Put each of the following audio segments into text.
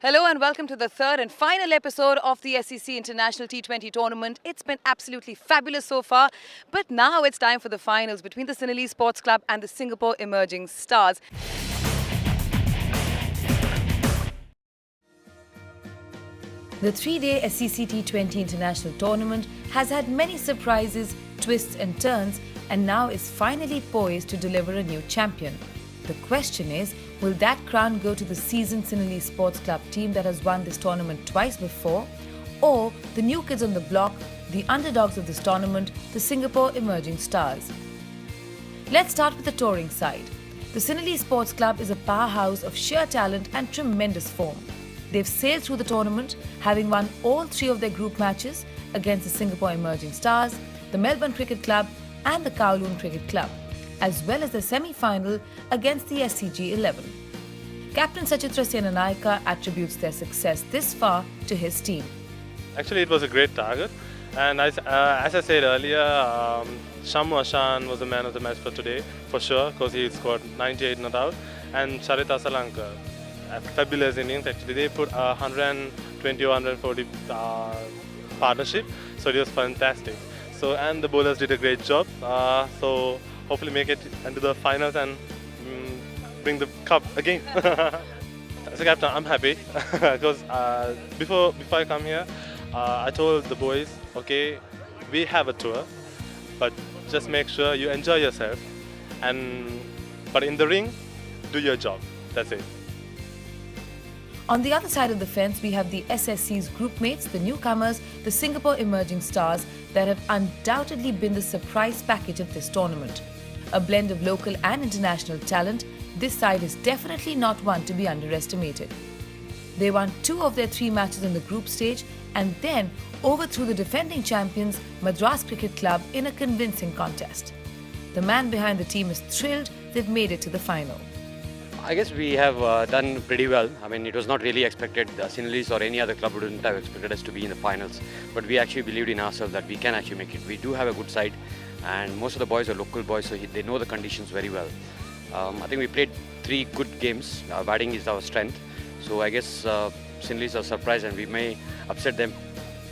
Hello and welcome to the third and final episode of the SCC International T20 tournament. It's been absolutely fabulous so far, but now it's time for the finals between the Sinhalese Sports Club and the Singapore Emerging Stars. The three-day SCC T20 International Tournament has had many surprises, twists and turns, and now is finally poised to deliver a new champion. The question is, will that crown go to the seasoned Sinhalese Sports Club team that has won this tournament twice before, or the new kids on the block, the underdogs of this tournament, the Singapore Emerging Stars? Let's start with the touring side. The Sinhalese Sports Club is a powerhouse of sheer talent and tremendous form. They've sailed through the tournament, having won all three of their group matches against the Singapore Emerging Stars, the Melbourne Cricket Club and the Kowloon Cricket Club, as well as the semi-final against the SCG 11. Captain Sachitra Senanayaka attributes their success this far to his team. Actually, it was a great target, and as I said earlier, Shamu Ashan was the man of the match for today, for sure, because he scored 98 not out, and Charita Salanka, fabulous innings. Actually, they put 120 or 140 partnership, so it was fantastic. So, and the bowlers did a great job. So hopefully make it into the finals and bring the cup again. As a captain, I'm happy because before I come here, I told the boys, okay, we have a tour, but just make sure you enjoy yourself. But in the ring, do your job. That's it. On the other side of the fence, we have the SSC's group mates, the newcomers, the Singapore Emerging Stars, that have undoubtedly been the surprise package of this tournament. A blend of local and international talent, this side is definitely not one to be underestimated. They won 2 of their 3 matches in the group stage and then overthrew the defending champions Madras Cricket Club in a convincing contest. The man behind the team is thrilled they've made it to the final. I guess we have done pretty well. I mean, it was not really expected. Sinhalese or any other club wouldn't have expected us to be in the finals. But we actually believed in ourselves that we can actually make it. We do have a good side, and most of the boys are local boys, so they know the conditions very well. I think we played 3 good games. Our batting is our strength. So I guess Sinhalese are surprised and we may upset them.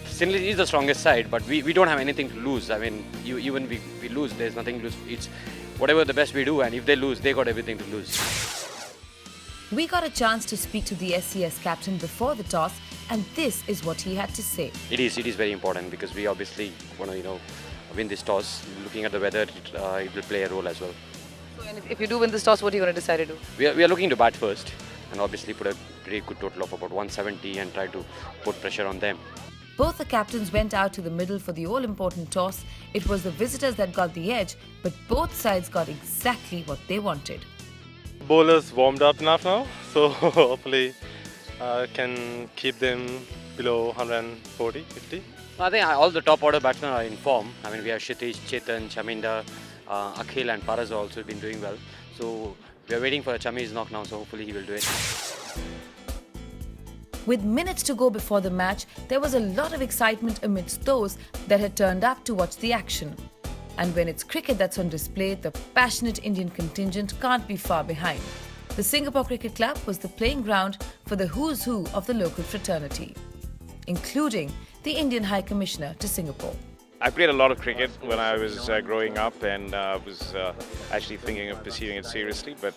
Sinhalese is the strongest side, but we don't have anything to lose. I mean, even we lose, there's nothing to lose. It's whatever the best we do, and if they lose, they got everything to lose. We got a chance to speak to the SCS captain before the toss, and this is what he had to say. It is very important because we obviously want to, win this toss. Looking at the weather, it will play a role as well. So, and if you do win this toss, what are you going to decide to do? We are looking to bat first and obviously put a pretty good total of about 170 and try to put pressure on them. Both the captains went out to the middle for the all-important toss. It was the visitors that got the edge, but both sides got exactly what they wanted. Bowlers warmed up enough now, so hopefully can keep them below 140, 50. I think all the top order batsmen are in form. I mean, we have Kshitiz, Chetan, Chaminda, Akhil and Paras have also been doing well. So we are waiting for a Chami's knock now, so hopefully he will do it. With minutes to go before the match, there was a lot of excitement amidst those that had turned up to watch the action. And when it's cricket that's on display, the passionate Indian contingent can't be far behind. The Singapore Cricket Club was the playing ground for the who's who of the local fraternity, including the Indian High Commissioner to Singapore. I played a lot of cricket when I was growing up and was actually thinking of pursuing it seriously, but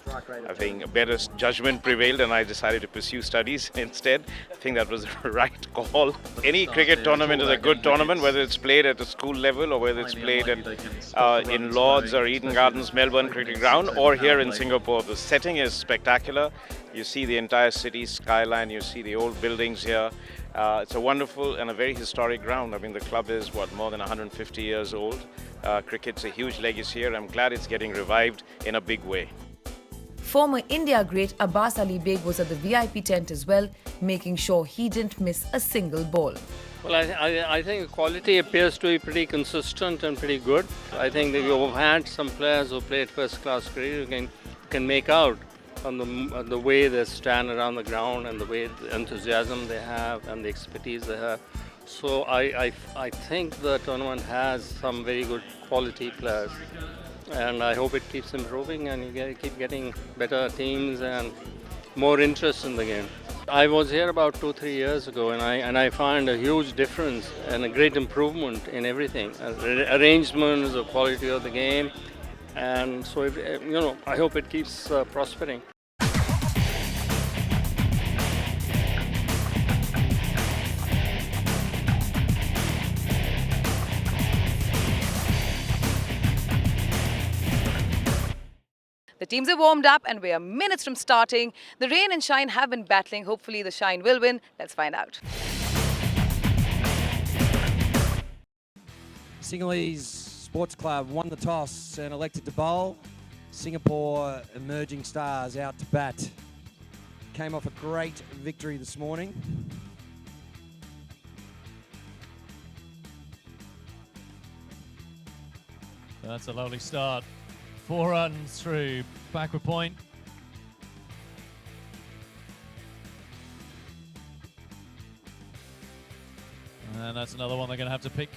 I think a better judgment prevailed and I decided to pursue studies instead. I think that was the right call. Any cricket tournament is a good tournament, whether it's played at a school level or whether it's played at, in Lords or Eden Gardens, Melbourne Cricket Ground, or here in Singapore. The setting is spectacular. You see the entire city skyline, you see the old buildings here. It's a wonderful and a very historic ground. I mean, the club is, more than 150 years old. Cricket's a huge legacy here. I'm glad it's getting revived in a big way. Former India great Abbas Ali Beg was at the VIP tent as well, making sure he didn't miss a single ball. Well, I think the quality appears to be pretty consistent and pretty good. I think that we've had some players who played first-class cricket who can make out on the way they stand around the ground and the way the enthusiasm they have and the expertise they have. So I think the tournament has some very good quality players, and I hope it keeps improving and you keep getting better teams and more interest in the game. I was here about 2-3 years ago, and I find a huge difference and a great improvement in everything, arrangements, the quality of the game, and so if, I hope it keeps prospering. The teams are warmed up and we are minutes from starting. The rain and shine have been battling. Hopefully the shine will win. Let's find out. Sinhalese Sports Club won the toss and elected to bowl. Singapore emerging stars out to bat. Came off a great victory this morning. That's a lovely start. 4 runs through backward point. And that's another one they're going to have to pick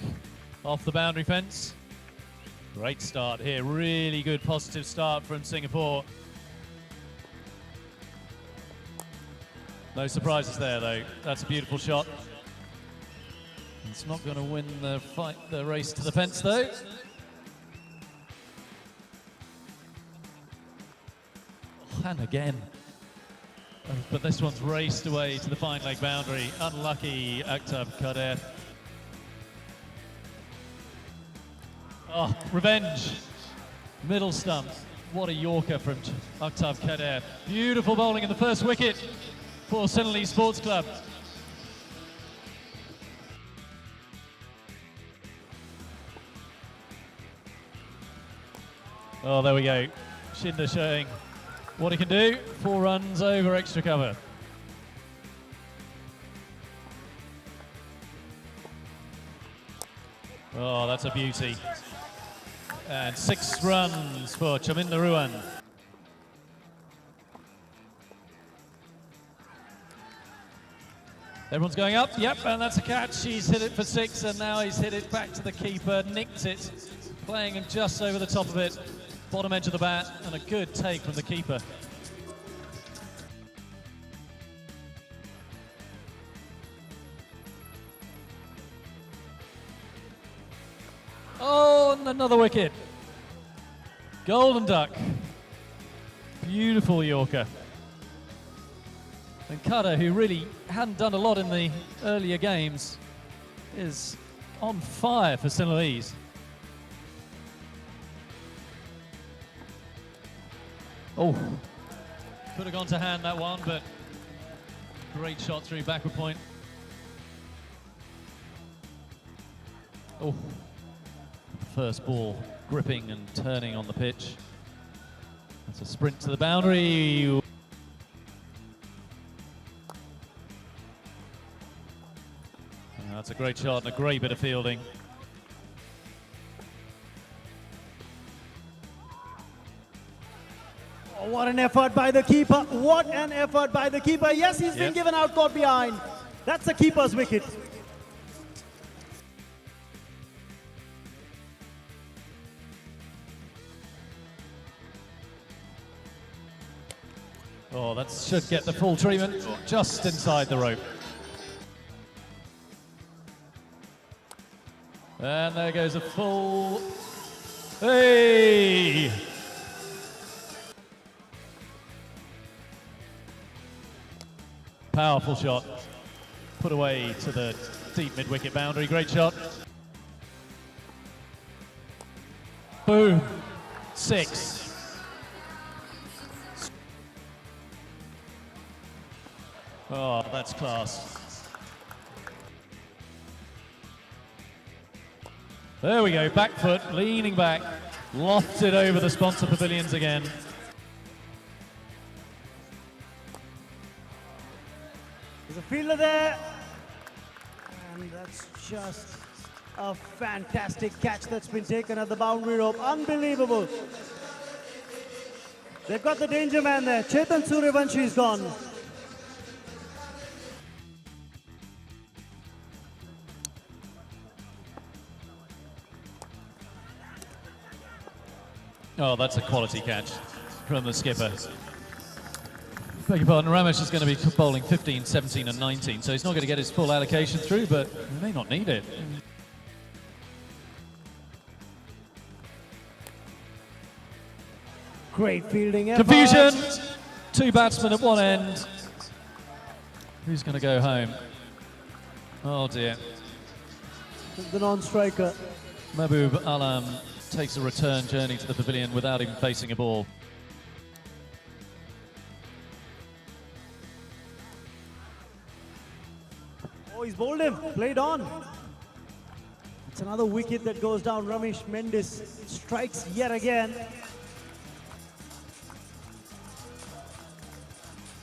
off the boundary fence. Great start here, really good positive start from Singapore. No surprises there though, that's a beautiful shot. It's not going to win the race to the fence though. And again. But this one's raced away to the fine leg boundary. Unlucky Akhtar Kader. Oh, revenge. Middle stump. What a Yorker from Akhtar Kader. Beautiful bowling in the first wicket for Sinhalese Sports Club. Oh, there we go. Shinder showing what he can do. 4 runs over extra cover. Oh, that's a beauty. And 6 runs for Chaminda Ruan. Everyone's going up, yep, and that's a catch. He's hit it for 6, and now he's hit it back to the keeper, nicked it, playing him just over the top of it. Bottom edge of the bat, and a good take from the keeper. Oh, and another wicket. Golden duck. Beautiful Yorker. And Cutter, who really hadn't done a lot in the earlier games, is on fire for Sinhalese. Oh, could have gone to hand that one, but great shot through backward point. Oh, first ball gripping and turning on the pitch. That's a sprint to the boundary. And that's a great shot and a great bit of fielding. Oh, what an effort by the keeper. What an effort by the keeper. Yes, he's been given out, caught behind. That's the keeper's wicket. Oh, that should get the full treatment, just inside the rope. And there goes a full... Hey! Powerful shot. Put away to the deep mid-wicket boundary. Great shot. Boom. 6. Oh, that's class. There we go, back foot, leaning back, lofted over the sponsor pavilions again. There's a fielder there. And that's just a fantastic catch that's been taken at the boundary rope. Unbelievable. They've got the danger man there. Chetan Suryavanshi is gone. Oh, that's a quality catch from the skipper. Beg your pardon, Ramesh is going to be bowling 15, 17 and 19, so he's not going to get his full allocation through, but he may not need it. Great fielding effort. Confusion! Two batsmen at one end. Who's going to go home? Oh dear. The non-striker. Mahbub Alam takes a return journey to the pavilion without even facing a ball. Oh, he's bowled him. Played on. It's another wicket that goes down. Ramesh Mendis strikes yet again.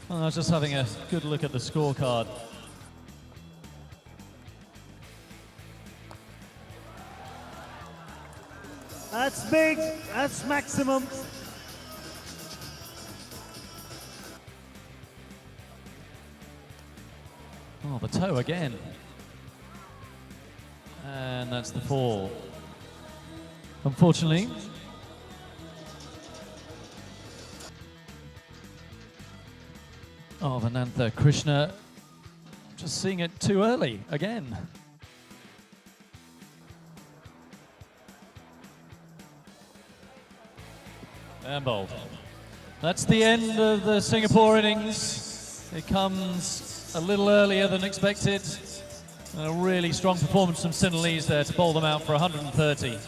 I was just having a good look at the scorecard. That's big. That's maximum. Oh, the toe again. And that's the fall. Unfortunately. Oh, Vanantha Krishna just seeing it too early again. And bowled. That's the end of the Singapore innings. It comes a little earlier than expected. And a really strong performance from Sinhalese there to bowl them out for 130.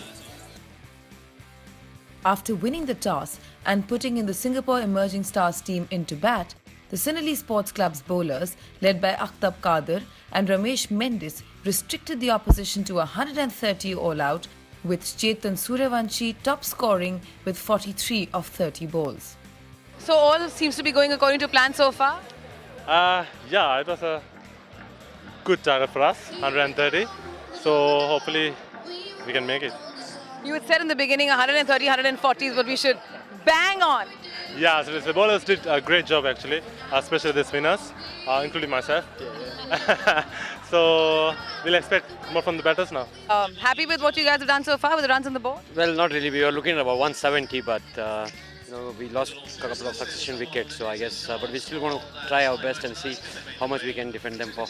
After winning the toss and putting in the Singapore Emerging Stars team into bat, the Sinhalese Sports Club's bowlers, led by Akhtab Qadir and Ramesh Mendis, restricted the opposition to 130 all-out, with Chetan Suryavanshi top scoring with 43 of 30 bowls. So all seems to be going according to plan so far? Yeah, it was a good target for us, 130. So hopefully we can make it. You had said in the beginning 130, 140 is what we should bang on. Yeah, so the bowlers did a great job actually, especially the spinners, including myself. So we'll expect more from the batters now. Happy with what you guys have done so far with the runs on the board? Well, not really. We were looking at about 170, but you know, we lost a couple of succession wickets. So I guess, but we still want to try our best and see how much we can defend them for.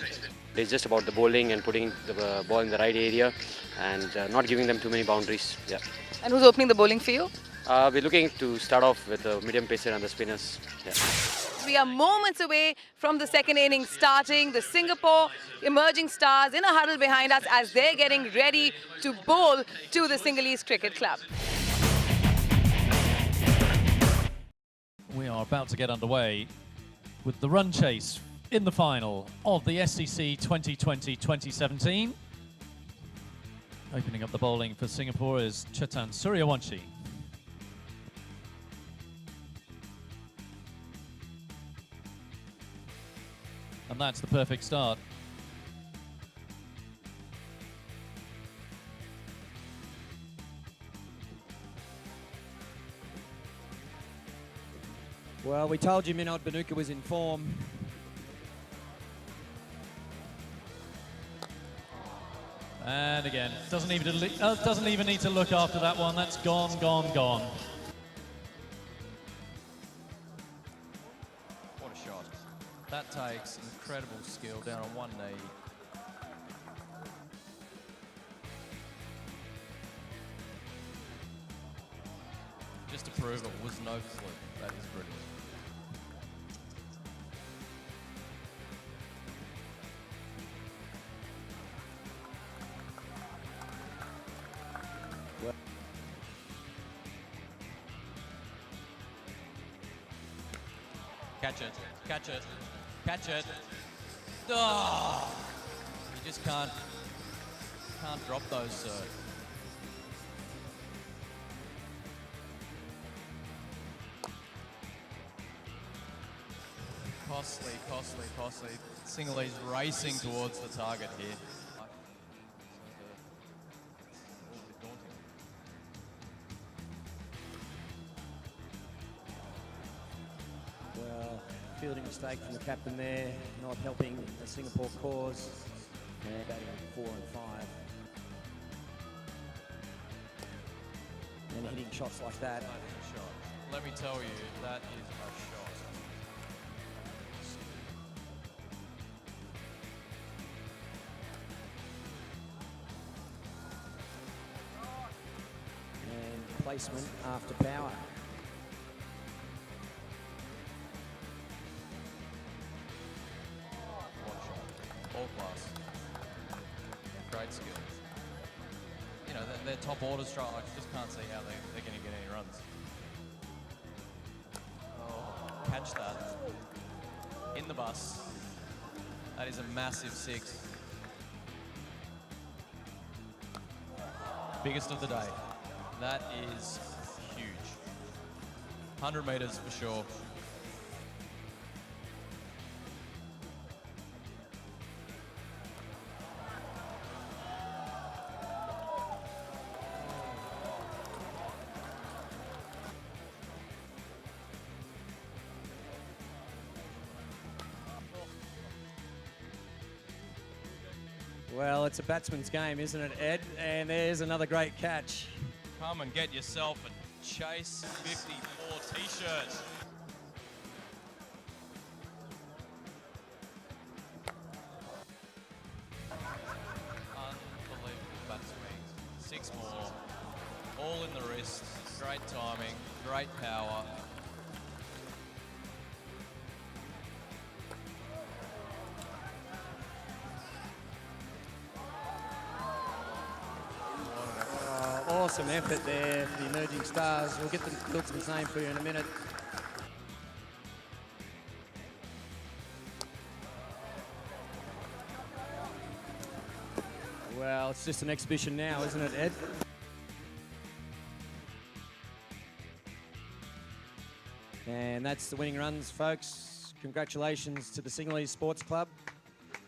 It's just about the bowling and putting the ball in the right area and not giving them too many boundaries. Yeah. And who's opening the bowling for you? We're looking to start off with the medium pacer and the spinners. Yeah. We are moments away from the second innings starting. The Singapore Emerging Stars in a huddle behind us as they're getting ready to bowl to the Sinhalese Cricket Club. We are about to get underway with the run chase in the final of the SCC 2020-2017. Opening up the bowling for Singapore is Chetan Suryavanshi. And that's the perfect start. Well, we told you Minod Banuka was in form. And again, doesn't even need to look after that one. That's gone, gone, gone. What a shot. That takes incredible skill down on one knee. Just to prove it was no fluke. That is brilliant. Catch it, catch it, catch it. Oh, you just can't drop those, sir. Costly, costly, costly. Sinhalese racing towards the target here. Well, fielding mistake from the captain there, not helping the Singapore cause. And batting 4 and 5. And hitting shots like that. Let me tell you, that is a shot. placement after power. All class. Great skill. You know, their top order strike, I just can't see how they're going to get any runs. Oh, catch that. In the bus. That is a massive 6. Biggest of the day. That is huge. 100 metres for sure. Well, it's a batsman's game, isn't it, Ed? And there's another great catch. Come and get yourself a Chase 54 t-shirt. Unbelievable bat swings. 6 more. All in the wrist. Great timing. Great power. Awesome effort there for the emerging stars. We'll get the Wilson's name for you in a minute. Well, it's just an exhibition now, isn't it, Ed? And that's the winning runs, folks. Congratulations to the Sinhalese Sports Club.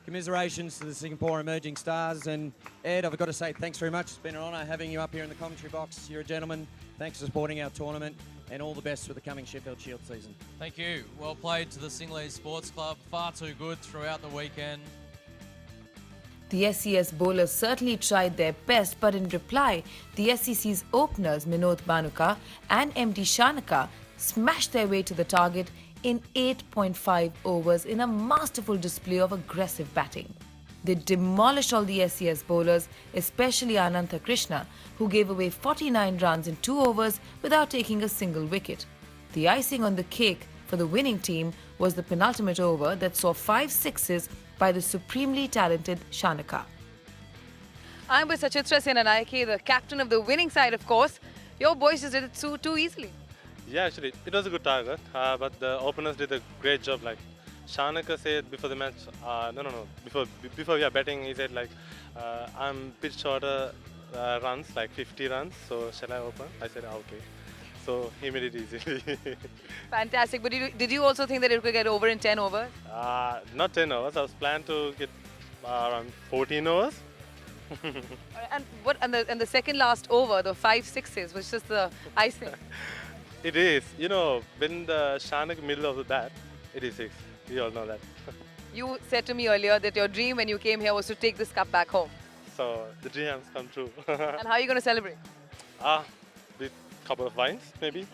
Commiserations to the Singapore Emerging Stars. And Ed, I've got to say thanks very much. It's been an honour having you up here in the commentary box. You're a gentleman. Thanks for supporting our tournament, and all the best for the coming Sheffield Shield season. Thank you. Well played to the Sinhalese Sports Club. Far too good throughout the weekend. The SCS bowlers certainly tried their best, but in reply, the SCC's openers Minod Banuka and MD Shanaka smashed their way to the target in 8.5 overs in a masterful display of aggressive batting. They demolished all the SCS bowlers, especially Anantha Krishna, who gave away 49 runs in 2 overs without taking a single wicket. The icing on the cake for the winning team was the penultimate over that saw 5 sixes by the supremely talented Shanaka. I'm with Sachitra Senanayake, the captain of the winning side, of course. Your boys just did it too easily. Yeah, actually, it was a good target, but the openers did a great job. Like Shanaka said before the match, before we are betting, he said like, I'm bit shorter runs, like 50 runs, so shall I open? I said, okay. So he made it easy. Fantastic. But did you also think that it could get over in 10 overs? Not 10 overs. I was planned to get around 14 overs. And the second last over, the 5 sixes, was just the icing. It is. You know, when the Shanak middle of the bat, it is 6. We all know that. You said to me earlier that your dream when you came here was to take this cup back home. So the dream has come true. And how are you going to celebrate? With a couple of wines, maybe.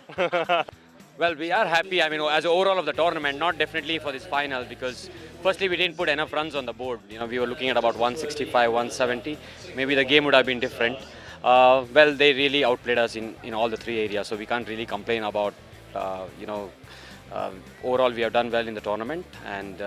Well, we are happy, I mean, as overall of the tournament, not definitely for this final, because firstly, we didn't put enough runs on the board. You know, we were looking at about 165, 170. Maybe the game would have been different. Well, they really outplayed us in all the 3 areas, so we can't really complain about, overall we have done well in the tournament, and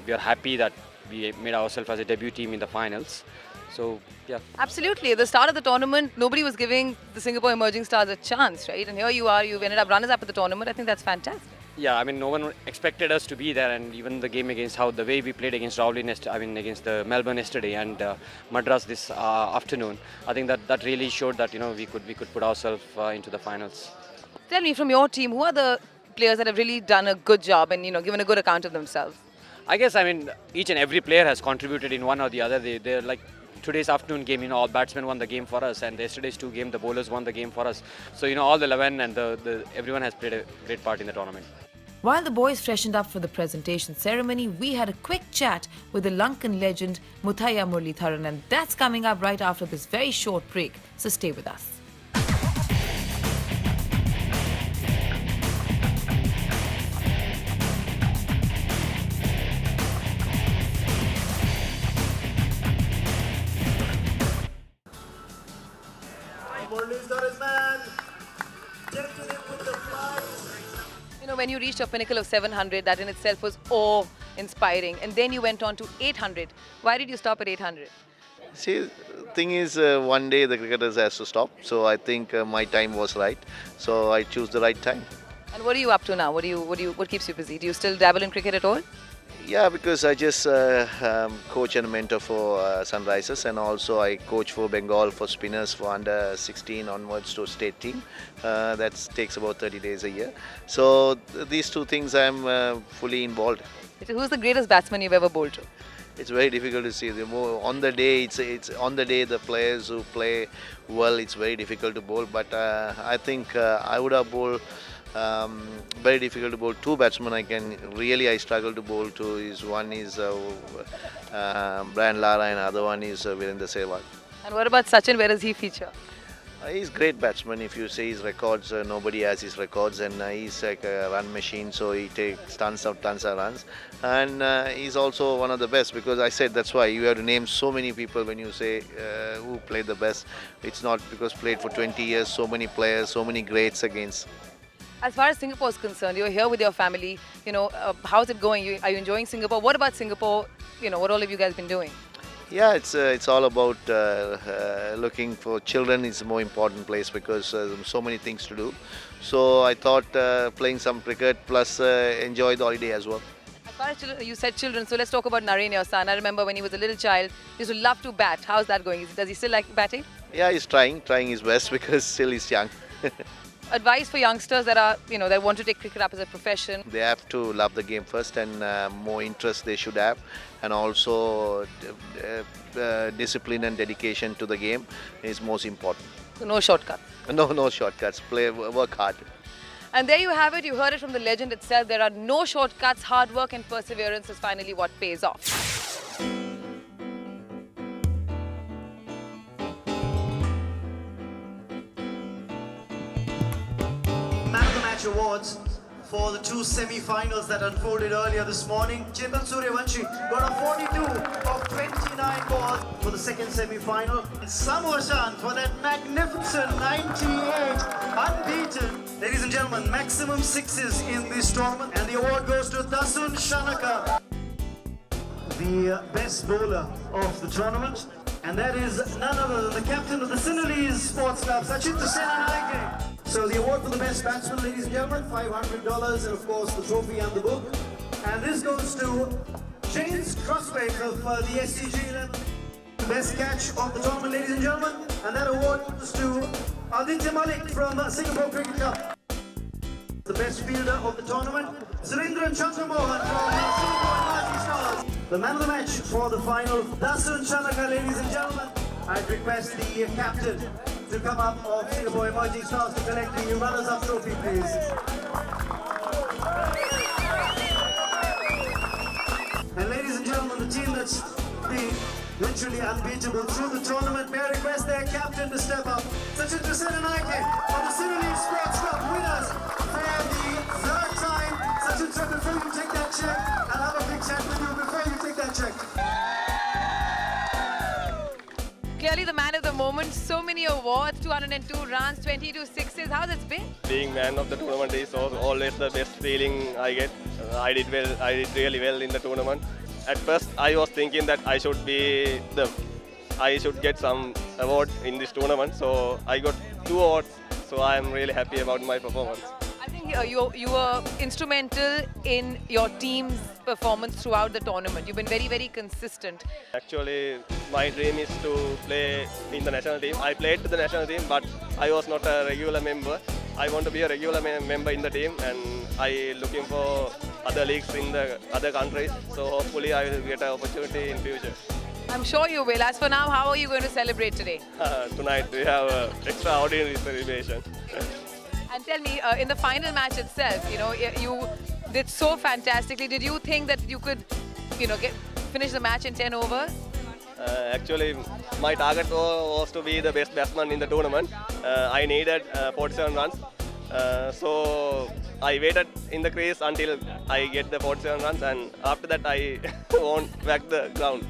we are happy that we made ourselves as a debut team in the finals. So, yeah. Absolutely. At the start of the tournament, nobody was giving the Singapore Emerging Stars a chance, right? And here you are, you've ended up runners-up at the tournament. I think that's fantastic. Yeah, I mean, no one expected us to be there, and even the game against the way we played against against the Melbourne yesterday and Madras this afternoon, I think that really showed that, you know, we could put ourselves into the finals. Tell me, from your team, who are the players that have really done a good job and, you know, given a good account of themselves? I guess, I mean, each and every player has contributed in one or the other. They're like today's afternoon game, you know, all batsmen won the game for us, and yesterday's 2 game, the bowlers won the game for us. So, you know, all the 11 and everyone has played a great part in the tournament. While the boys freshened up for the presentation ceremony, we had a quick chat with the Lankan legend Muthaiya Muralitharan, and that's coming up right after this very short break. So stay with us. know, when you reached a pinnacle of 700, that in itself was awe-inspiring. And then you went on to 800. Why did you stop at 800? See, thing is, one day the cricketers has to stop. So I think my time was right. So I choose the right time. And what are you up to now? What keeps you busy? Do you still dabble in cricket at all? Yeah, because I just coach and mentor for Sunrisers, and also I coach for Bengal for spinners for under 16 onwards to state team. That takes about 30 days a year. So these two things I'm fully involved. Who's the greatest batsman you've ever bowled to? It's very difficult to see. On the day, it's on the day the players who play well, it's very difficult to bowl. But I think I would have bowled. Very difficult to bowl. Two batsmen I struggle to bowl to. One is Brian Lara and other one is Virendra Sehwag. And what about Sachin? Where does he feature? He's great batsman. If you say his records, nobody has his records, and he's like a run machine. So he takes tons of runs, and he's also one of the best, because I said that's why you have to name so many people when you say who played the best. It's not because played for 20 years, so many players, so many greats against. As far as Singapore is concerned, you're here with your family. You know, how's it going? Are you enjoying Singapore? What about Singapore? You know, what all have you guys been doing? Yeah, it's all about looking for children is the more important place, because so many things to do. So I thought playing some cricket plus enjoy the holiday as well. As far as children, you said children, so let's talk about Naren, your son. I remember when he was a little child, he used to love to bat. How's that going? Does he still like batting? Yeah, he's trying his best because still he's young. Advice for youngsters that are, you know, that want to take cricket up as a profession? They have to love the game first, and more interest they should have, and also discipline and dedication to the game is most important. So no shortcuts? No shortcuts. Work hard. And there you have it. You heard it from the legend itself. There are no shortcuts. Hard work and perseverance is finally what pays off. Man of the Match awards for the two semi-finals that unfolded earlier this morning. Chintan Suryavanshi got a 42 of 29 balls for the second semi-final. And Samu Hassan for that magnificent 98, unbeaten. Ladies and gentlemen, maximum sixes in this tournament. And the award goes to Dasun Shanaka, the best bowler of the tournament. And that is none other than the captain of the Sinhalese Sports Club, Sachin Naike. So the award for the best batsman, ladies and gentlemen, $500, and of course the trophy and the book. And this goes to James Crossway of the SCG 11. Best catch of the tournament, ladies and gentlemen. And that award goes to Aditya Malik from Singapore Cricket Club. The best fielder of the tournament, Surendran Chandramohan from Singapore Emerging Stars. The man of the match for the final, Dasun Shanaka, ladies and gentlemen. I'd request the captain to come up of Singapore Emerging Stars to collect the runners-up trophy, please. And ladies and gentlemen, the team that's been literally unbeatable through the tournament, may I request their captain to step up. Sachin Naike from the Sinhalese Sports Club winners for the third time. Sachin, sir, before you take that check, I'll have a big chat with you before you take that check. Clearly the man of the moment, so many awards, 202 runs, 22 sixes. How's it been? Being man of the tournament is always the best feeling I get. I did really well in the tournament. At first I was thinking that I should get some award in this tournament, so I got 2 awards, so I am really happy about my performance. I think you were instrumental in your team's performance throughout the tournament. You've been very, very consistent. Actually, my dream is to play in the national team. I played to the national team, but I was not a regular member. I want to be a regular member in the team, and I looking for other leagues in the other countries. So hopefully I will get an opportunity in future. I'm sure you will. As for now, how are you going to celebrate today? Tonight we have an extraordinary celebration. And tell me, in the final match itself, you know, you did so fantastically. Did you think that you could, you know, finish the match in 10 overs? Actually, my target was to be the best batsman in the tournament. I needed 47 runs. So I waited in the crease until I get the 47 runs, and after that I won't back the ground.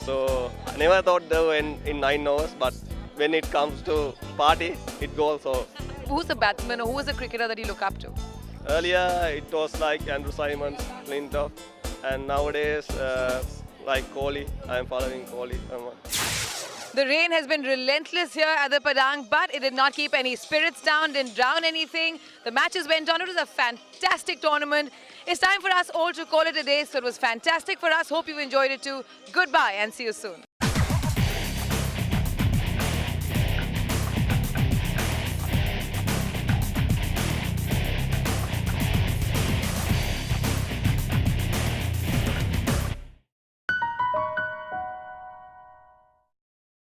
So I never thought they were in 9 overs, but when it comes to party, it goes. So who's the batsman or who's the cricketer that you look up to? Earlier it was like Andrew Simons, Flintoff, and nowadays like Kohli. I am following Kohli. The rain has been relentless here at the Padang, but it did not keep any spirits down, didn't drown anything. The matches went on. It was a fantastic tournament. It's time for us all to call it a day, so it was fantastic for us. Hope you enjoyed it too. Goodbye and see you soon.